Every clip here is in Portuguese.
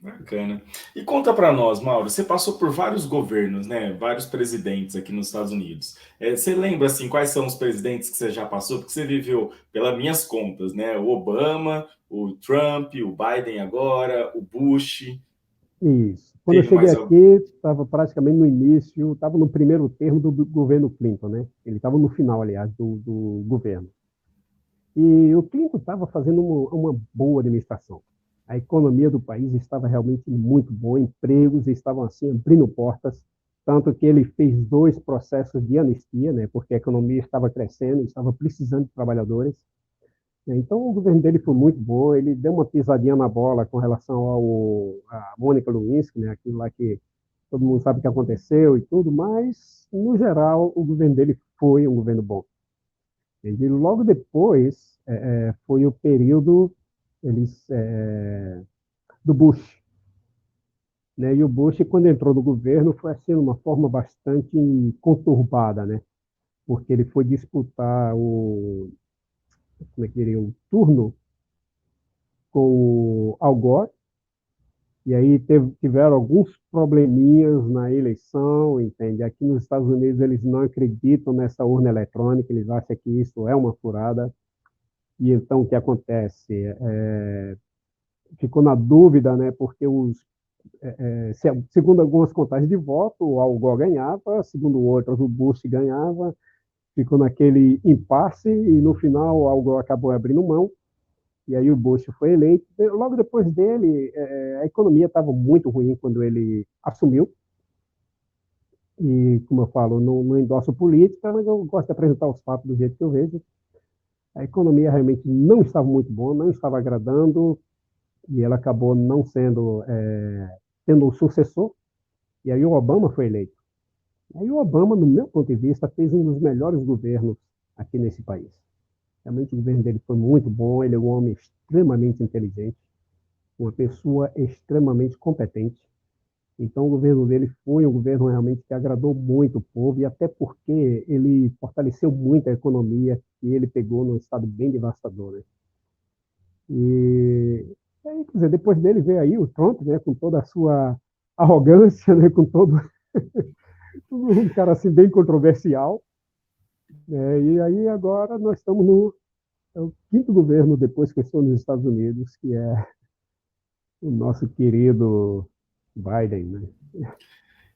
Bacana. E conta para nós, Mauro, você passou por vários governos, né? Vários presidentes aqui nos Estados Unidos. Você lembra assim quais são os presidentes que você já passou? Porque você viveu, pelas minhas contas, né? O Obama, o Trump, o Biden agora, o Bush. Isso. Quando eu Teve cheguei mais aqui, algum? estava praticamente no início, estava no primeiro termo do governo Clinton, né? Ele estava no final, aliás, do governo. E o Clinton estava fazendo uma boa administração. A economia do país estava realmente muito boa, empregos estavam assim abrindo portas, tanto que ele fez dois processos de anistia, né? Porque a economia estava crescendo, estava precisando de trabalhadores. Então, o governo dele foi muito bom. Ele deu uma pisadinha na bola com relação a Mônica Lewinsky, né? Aquilo lá que todo mundo sabe o que aconteceu e tudo, mas, no geral, o governo dele foi um governo bom. E logo depois foi o período eles, do Bush. Né? E o Bush, quando entrou no governo, foi assim, uma forma bastante conturbada, né? Porque ele foi disputar como é que diria, o turno com o Al Gore. E aí tiveram alguns probleminhas na eleição, entende? Aqui nos Estados Unidos eles não acreditam nessa urna eletrônica, eles acham que isso é uma furada. E então o que acontece? Ficou na dúvida, né? Porque segundo algumas contagens de voto, o Al Gore ganhava, segundo outras, o Bush ganhava, ficou naquele impasse e no final o Al Gore acabou abrindo mão. E aí o Bush foi eleito. Logo depois dele, a economia estava muito ruim quando ele assumiu. E, como eu falo, não endosso política, mas eu gosto de apresentar os fatos do jeito que eu vejo. A economia realmente não estava muito boa, não estava agradando, e ela acabou não tendo um sucessor, e aí o Obama foi eleito. E aí o Obama, no meu ponto de vista, fez um dos melhores governos aqui nesse país. Realmente o governo dele foi muito bom, ele é um homem extremamente inteligente, uma pessoa extremamente competente. Então, o governo dele foi um governo realmente que agradou muito o povo, e até porque ele fortaleceu muito a economia que ele pegou num estado bem devastador. Né? E aí, quer dizer, depois dele veio aí o Trump, né, com toda a sua arrogância, né, com todo um cara assim bem controversial. Né? E aí agora nós estamos no é o quinto governo depois que eu estou nos Estados Unidos, que é o nosso querido Biden. Né?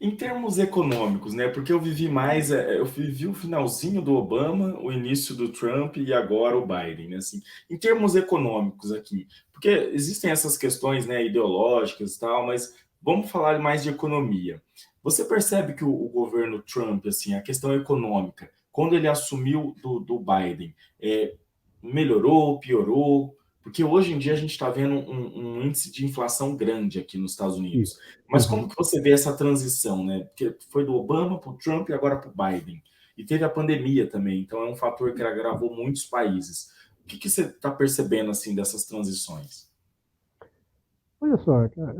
Em termos econômicos, né? Porque eu vivi mais, eu vivi o finalzinho do Obama, o início do Trump e agora o Biden, né? Assim, em termos econômicos aqui, porque existem essas questões, né, ideológicas e tal, mas vamos falar mais de economia. Você percebe que o governo Trump, assim, a questão econômica, quando ele assumiu do Biden, melhorou, piorou? Porque hoje em dia a gente está vendo um índice de inflação grande aqui nos Estados Unidos. Isso. Mas como Uhum. que você vê essa transição, né? Porque foi do Obama para o Trump e agora para o Biden. E teve a pandemia também, então é um fator que agravou muitos países. O que você está percebendo assim dessas transições? Olha só, cara,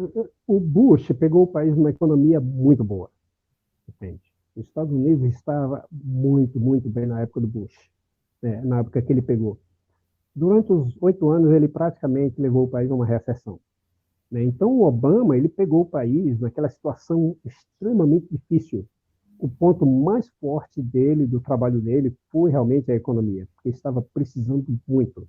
o Bush pegou o país numa economia muito boa, entende? Os Estados Unidos estava muito, muito bem na época do Bush, né, na época que ele pegou. Durante os 8 anos, ele praticamente levou o país a uma recessão. Né? Então, o Obama, ele pegou o país naquela situação extremamente difícil. O ponto mais forte dele, do trabalho dele, foi realmente a economia, porque estava precisando muito.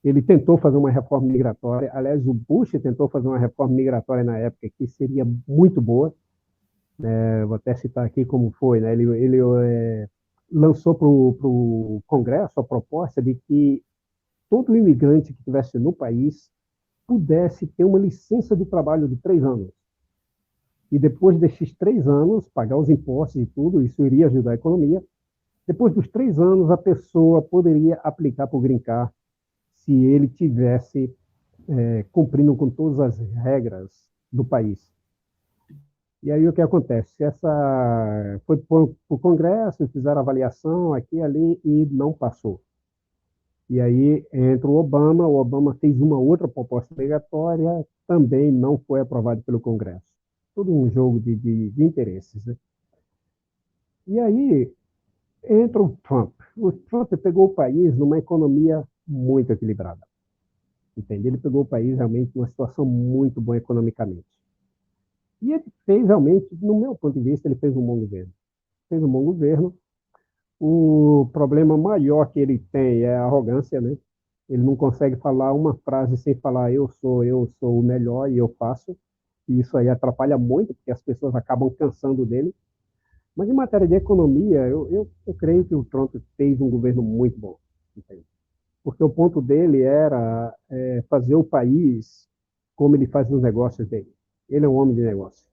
Ele tentou fazer uma reforma migratória, aliás, o Bush tentou fazer uma reforma migratória na época que seria muito boa. Vou até citar aqui como foi. Né? Ele lançou para o Congresso a proposta de que todo imigrante que estivesse no país pudesse ter uma licença de trabalho de 3 anos. E depois desses 3 anos, pagar os impostos e tudo, isso iria ajudar a economia. Depois dos 3 anos, a pessoa poderia aplicar para o Green Card se ele tivesse cumprindo com todas as regras do país. E aí o que acontece? Foi para o Congresso, fizeram avaliação aqui e ali e não passou. E aí entra o Obama fez uma outra proposta obrigatória, também não foi aprovado pelo Congresso. Tudo um jogo de interesses. Né? E aí entra o Trump. O Trump pegou o país numa economia muito equilibrada. entende? Ele pegou o país realmente numa situação muito boa economicamente. E ele fez realmente, no meu ponto de vista, ele fez um bom governo. Fez um bom governo. O problema maior que ele tem é a arrogância, né? Ele não consegue falar uma frase sem falar eu sou o melhor e eu faço. E isso aí atrapalha muito, porque as pessoas acabam cansando dele. Mas em matéria de economia, eu creio que o Trump fez um governo muito bom. Entende? Porque o ponto dele era fazer o país como ele faz nos negócios dele. Ele é um homem de negócio.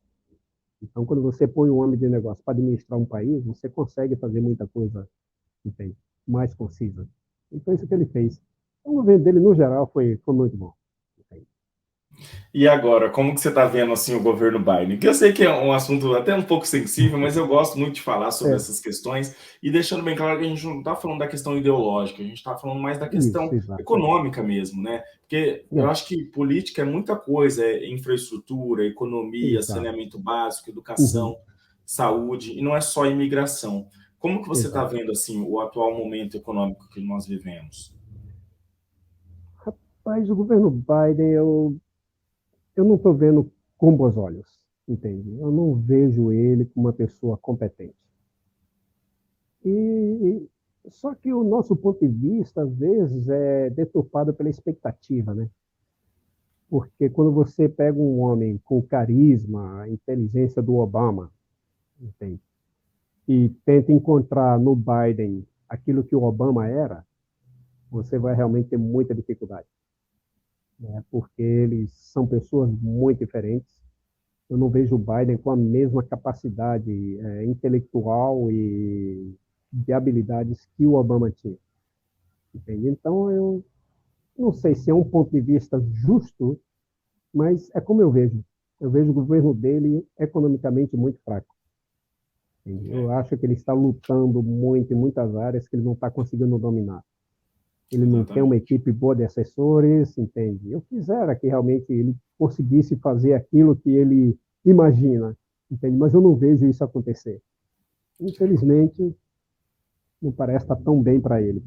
Então, quando você põe um homem de negócio para administrar um país, você consegue fazer muita coisa, entende? Mais concisa. E foi isso que ele fez. Então, o governo dele, no geral, foi muito bom. Entende? E agora, como que você está vendo assim o governo Biden? Que eu sei que é um assunto até um pouco sensível, mas eu gosto muito de falar sobre É, essas questões e deixando bem claro que a gente não está falando da questão ideológica, a gente está falando mais da isso, questão exato. econômica mesmo, né? Porque eu É, acho que política é muita coisa, é infraestrutura, economia, exato. saneamento básico, educação, Uhum, saúde, e não é só imigração. Como que você está exato. vendo assim o atual momento econômico que nós vivemos? Mas o governo Biden, eu não estou vendo com bons olhos, entende? Eu não vejo ele como uma pessoa competente. E só que o nosso ponto de vista, às vezes, é deturpado pela expectativa, né? Porque quando você pega um homem com o carisma, a inteligência do Obama, entende? E tenta encontrar no Biden aquilo que o Obama era, você vai realmente ter muita dificuldade, né? Porque eles são pessoas muito diferentes. Eu não vejo o Biden com a mesma capacidade intelectual e de habilidades que o Obama tinha, entende? Então, eu não sei se é um ponto de vista justo, mas é como eu vejo. Eu vejo o governo dele economicamente muito fraco. Entende? Eu É, acho que ele está lutando muito em muitas áreas que ele não está conseguindo dominar. Ele não tem uma exatamente. equipe boa de assessores, entende? Eu quisera que realmente ele conseguisse fazer aquilo que ele imagina, entende? Mas eu não vejo isso acontecer. Infelizmente, não parece estar tão bem para ele.